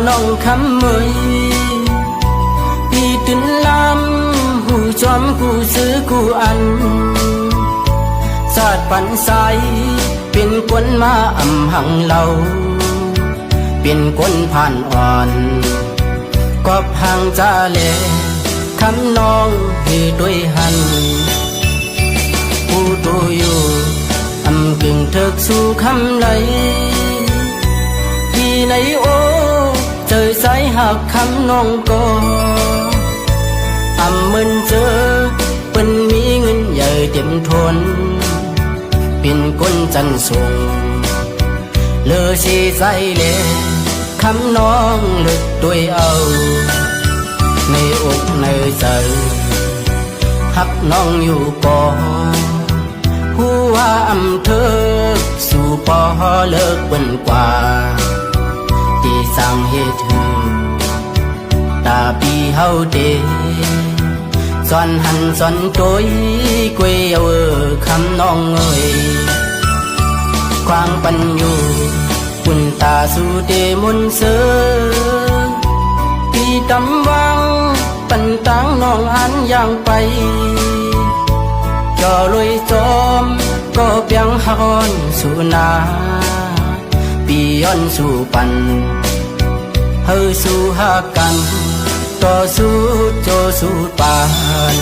น้องคำมือพี่ตื่นลำหูจอมกูซื้อกูอันสาดปันใสเป็นกวนมาอำหังเราเป็นกวนผ่านอ่อนกอบห่างจาเลคำน้องพี่ด้วยหันผู้ดูอยู่อำกึ่งเถิกสู่คำไหลพี่ในโอเจอสายหักคำน้องก็อำมึนเจอเป็นมีเงินใหญ่เต็มทนเป็นคนจันส่งเลือชีใส่เลคำน้องเลึกด้วยเอาในอกในใจหักน้องอยู่ก่อผู้ว่าอำเธอสู่ปอเลิกเบิ่นกว่าที่สั่งเหตุตาปีเฮาเดสอนหันสอนโจยกวยเอาคำน้องเอ้ยควางปันอยู่ปุ่นตาสู่เดมุนเสือพี่ตำวังปันตังน้องอันย่างไปจอลอยจอมก็เปียงฮอนสู่นาปีย้อนสู่ปันเฮาสู่หากันต่อสู้โจสู้ปาน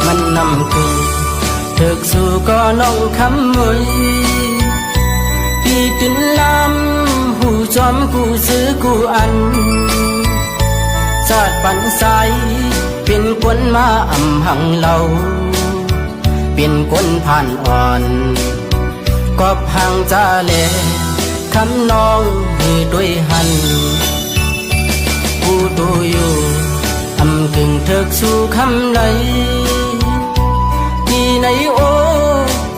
มันนำคือเถิกสู่ก็น้องคำมือพี่ตื่นลำหูจอมกูซื้อกูอันสาดปันใสเป็นกวนมาอำหังเราเป็นกวนผ่านอ่อนกอบห่างจาเลคำน้องให้ด้วยหันผู้ดูอยู่อำกึ่งเถิกสู่คำไหลที่ในโอ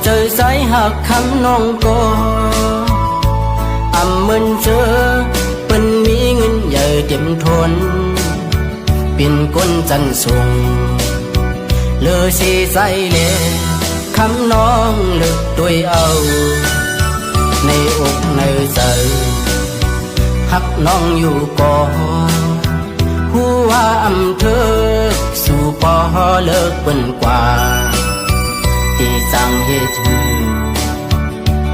เจอสายหักคำน้องก็อำมึนเจอเป็นมีเงินใหญ่เต็มทนเป็นคนจันส่งเลือชีใส่เลคำน้องเลึกด้วยเอาในอกในใจหักน้องอยู่ก่อผู้ว่าอำเธอสู่ปอเลิกเบิ่นกว่าที่สั่งเหตุ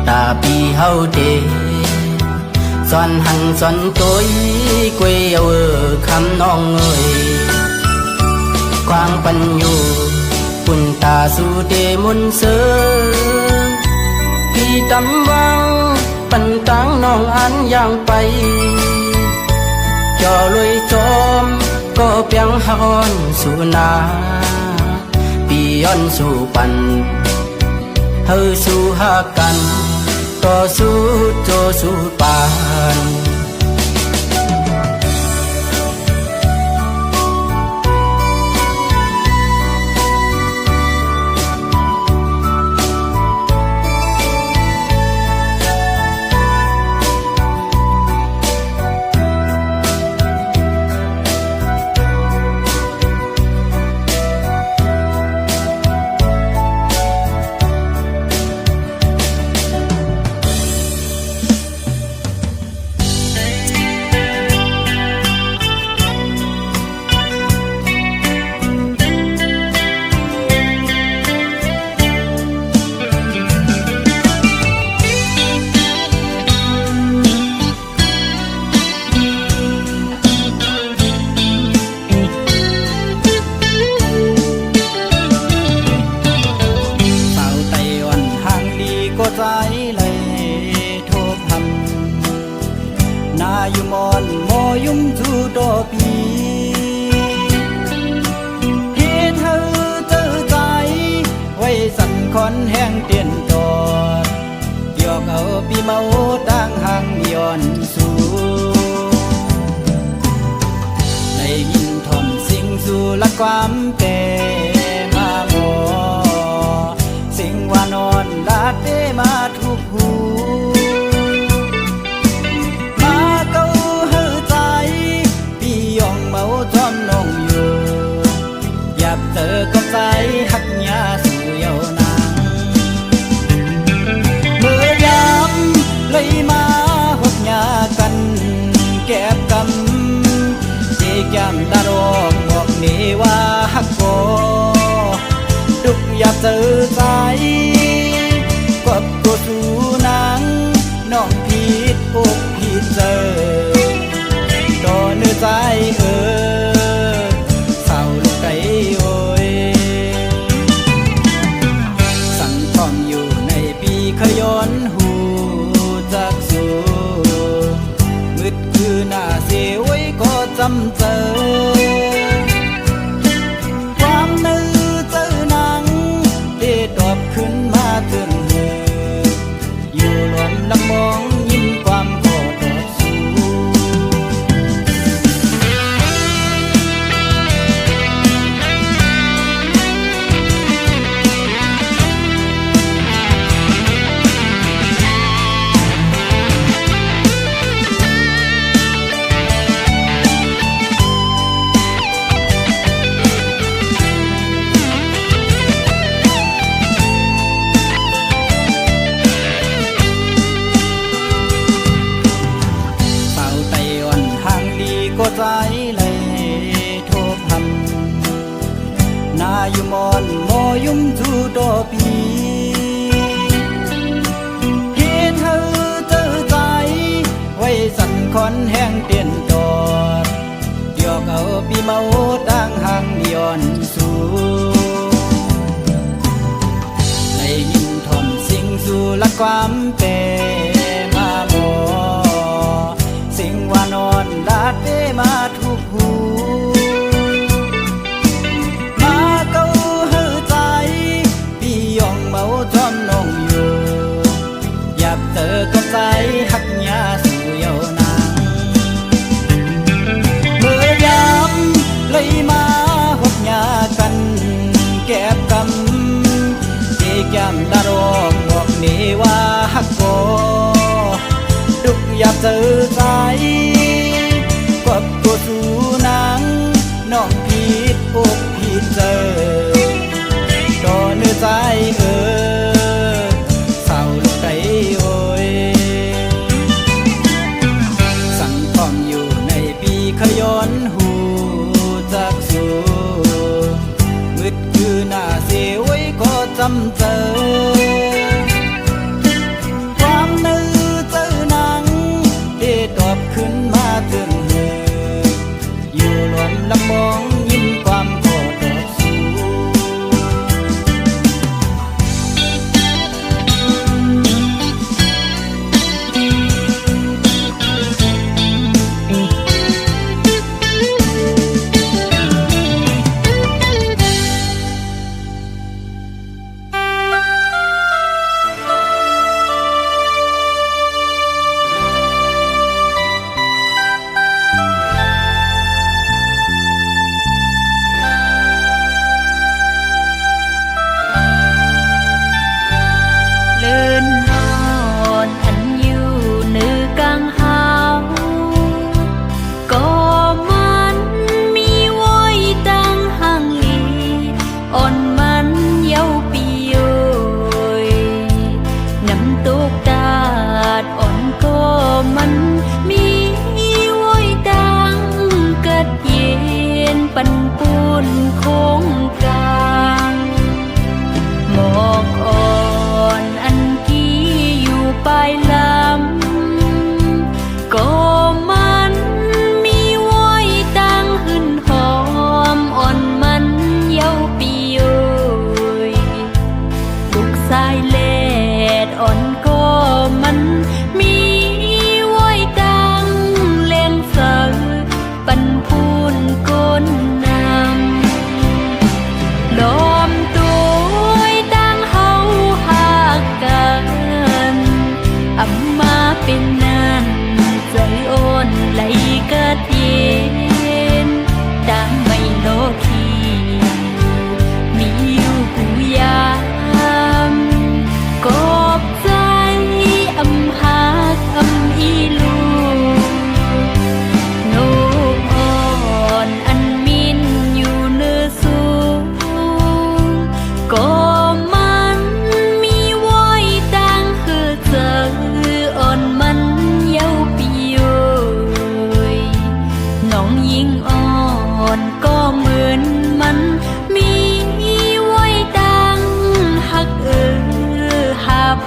ตาปีเฮาเดสอนหันสอนโจยกวยเอาคำน้องเอ้ยควางปันอยู่ปุ่นตาสู่เดมุนเสือพี่ตำวังปันตังน้องอันย่างไปจอลอยจอมก็เปียงฮอนสู่นาปีย้อนสู่ปันเฮาสู่หากันต่อสู้โจสู้ปานอยู่มอนโมยุ่มจูโตปีเฮ็ดเธอเจอใจไว้สั่นคอนแห้งเตียนจอดเกี่ยวเอาปีเมาตั้งห่างย้อนสู่ได้ยินทอมสิ่งสู่ละความเปมาหมด เตมาทุกหูมาเก้าเฮือใจพี่ยองเมาจอมน้องอยู่อยากเจอกับใจหักยาสู่เยาวนางเมื่อยามเลยมาหกยากันแก็บกำเจแก้มตาดอกบอกนี่ว่าหักโกดุกอยากเจอใจกับตัวสู่นางน้องผิดอกผิดเจอดอเนื้อใจเศร้าลูกไก่โอยสั่งทอมอยู่ในปีขย้อนหูจากสู่มืดคือหน้าเสียไว้ก็จำเจอความนึกเจอหนังที่ตอบขึ้นมาถึงหูอยู่รวมลำมองยิ้มความโกรธสู่ก็ใจเลยโทบหันนายุมอนโมยุมจูโตปีเฮ็ดเธอเจอใจไว้สั่นคอนแห้งเตียนจอดเดียวเอาปีเมาตั้งห่างย้อนสู่ได้ยินทอมสิ่งสู่ละความเป็นมาโมสิ่งว่านอนลาดเตมาทุกหูมาเก้าเฮือใจพี่ยองเมาจอมน้องอยู่อยากเจอกับใจหักยาสู่เยาวนางเมื่อยามเลยมาหกยากันแก็บกำที่แก้มตาดอกบอกนี่ว่าหักโกดุกอยากเจอใจกับตัวสู่นางน้องผิดอกผิดเจอดอเนื้อใจเศร้าลูกไก่โอยสั่งทอมอยู่ในปีขย้อนหูจากสู่มืดคือหน้าเสียไว้ก็จำเจอความนึกเจอหนังที่ตอบขึ้นมาถึงหูอยู่รวมลำมองยิ้มความโกรธสู่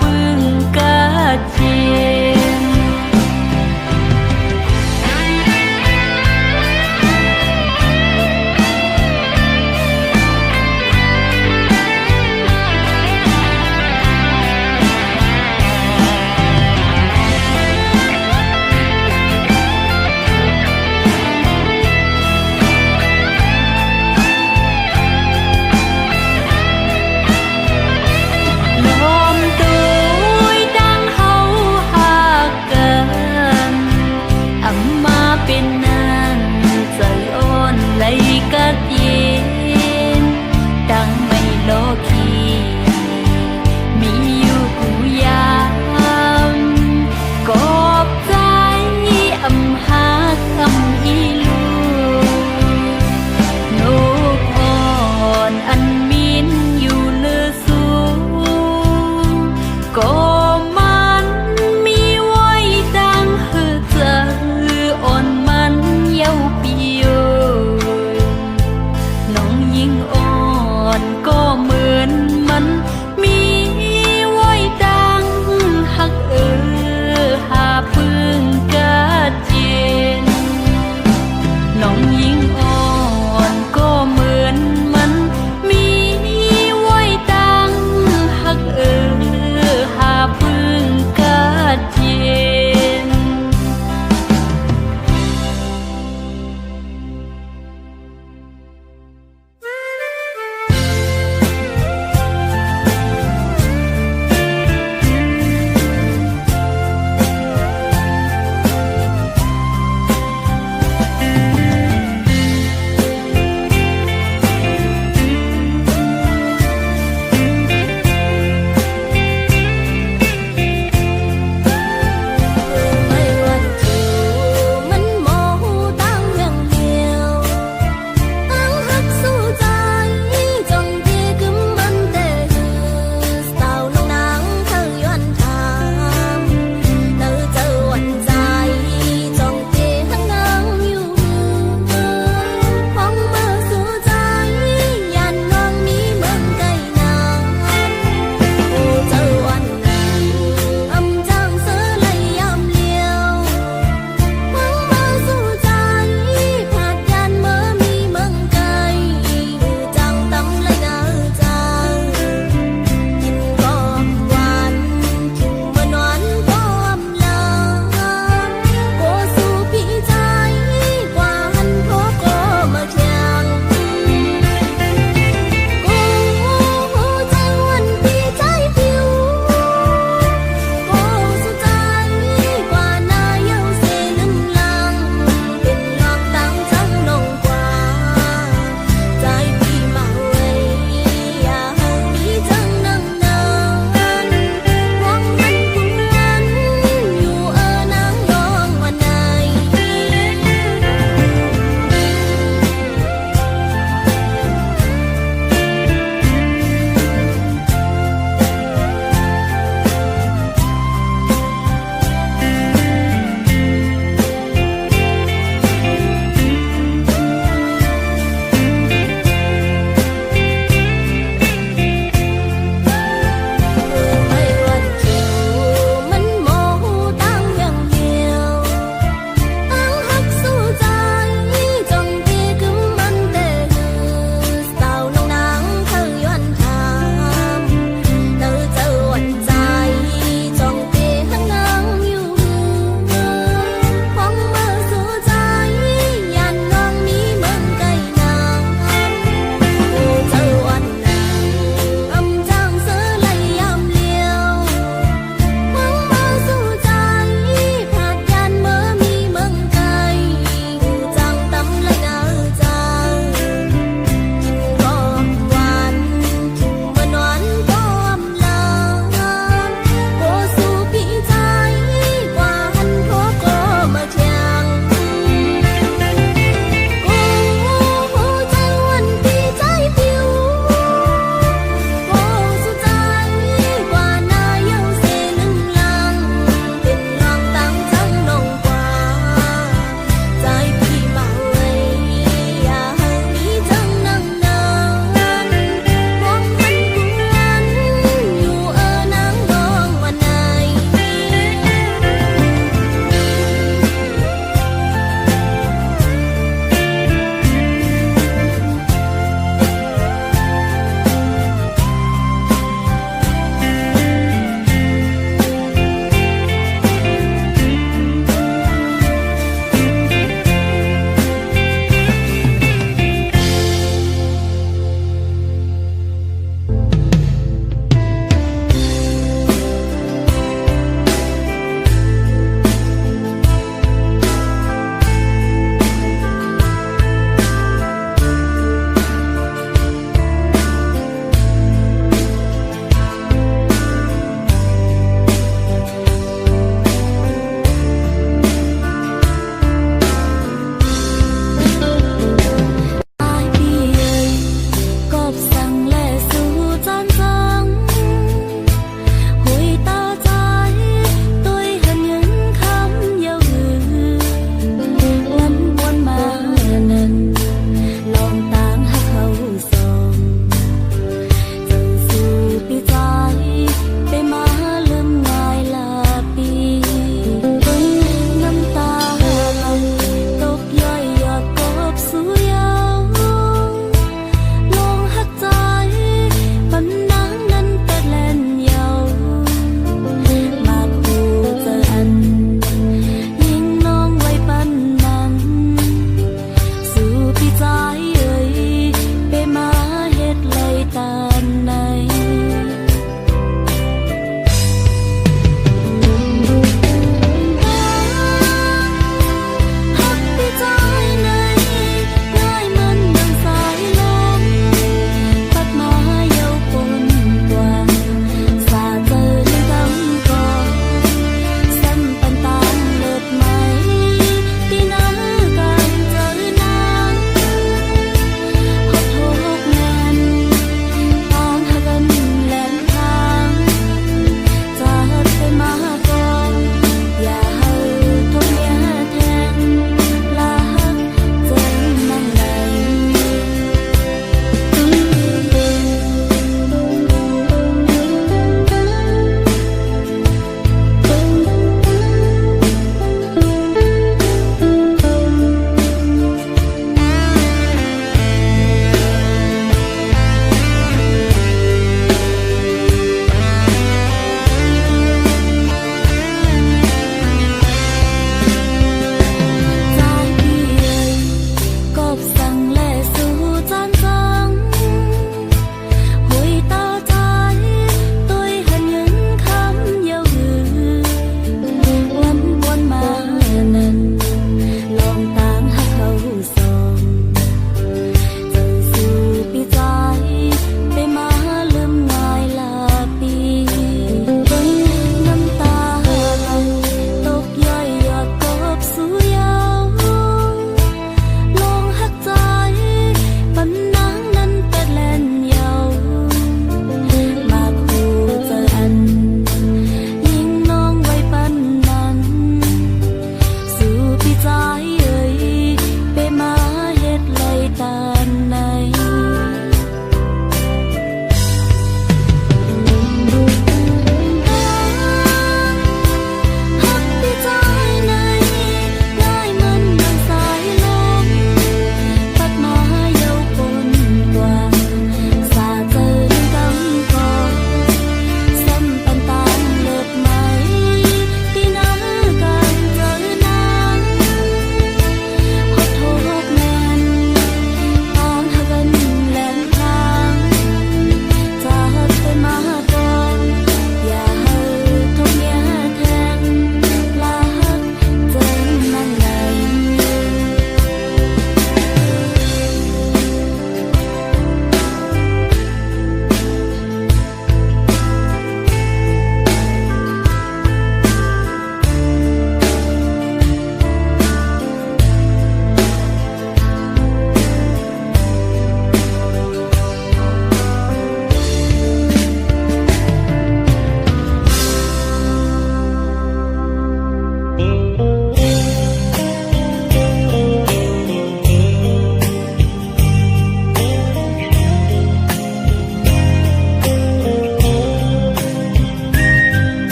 ปึงกะเจียน ลมตุยดังเฮาหา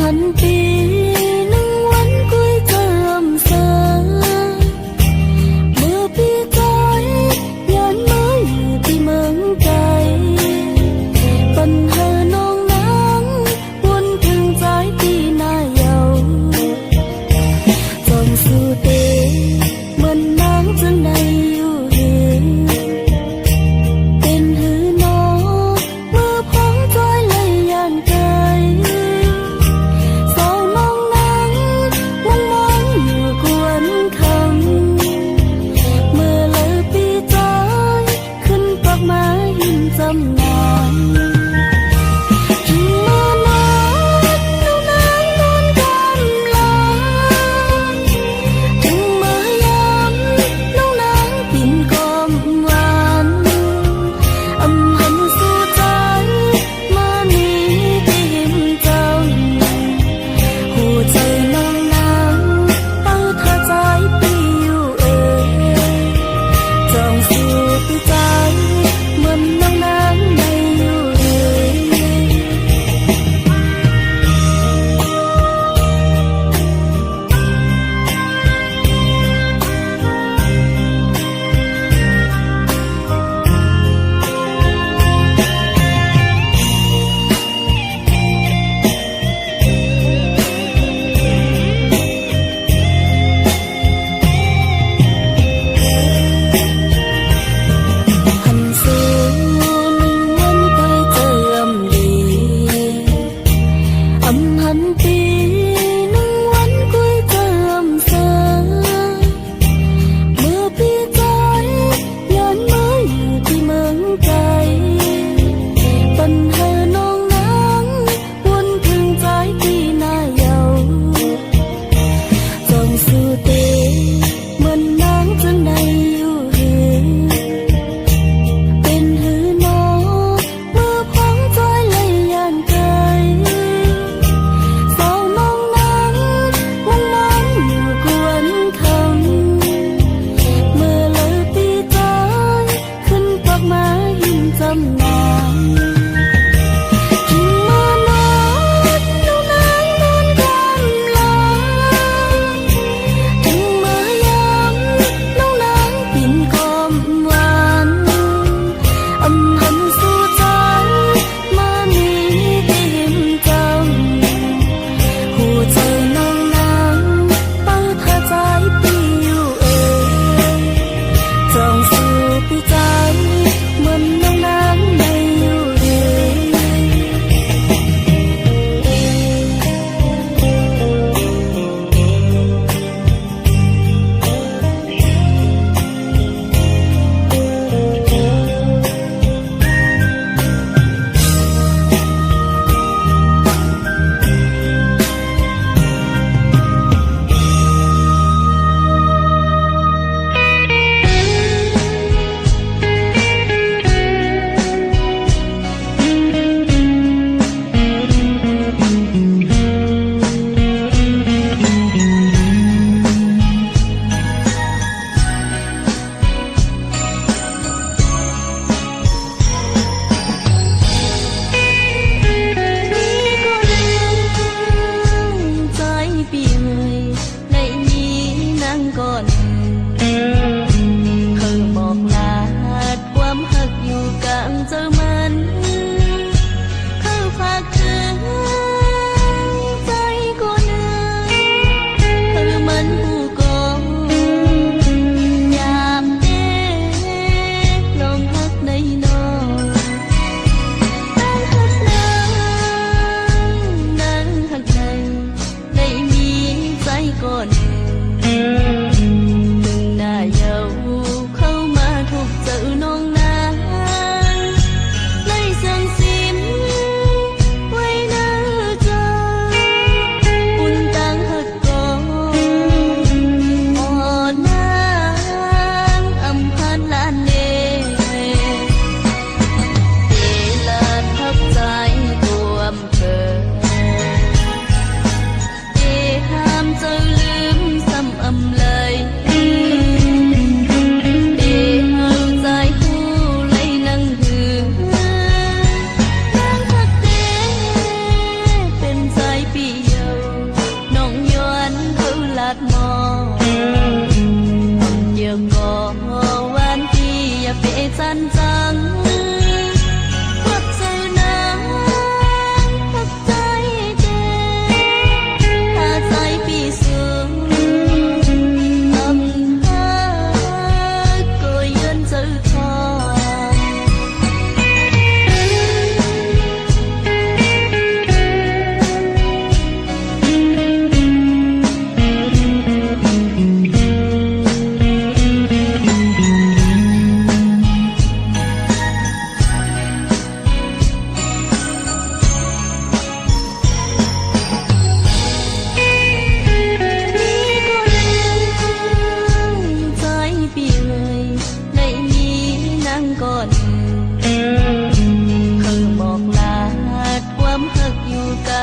หันปีหนึ่งวันกุยเจิมเสอเมื่อปีใจย้อนมาอยู่ที่เมืองไกลปัญหาน้องนางวนถึงใจที่นาเยาจนสู่เตเหมือนนางจึงในอยู่เห็นเป็นหือน้องเมื่อพ้องจอยเลยย่านไกลสอง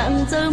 างเจอ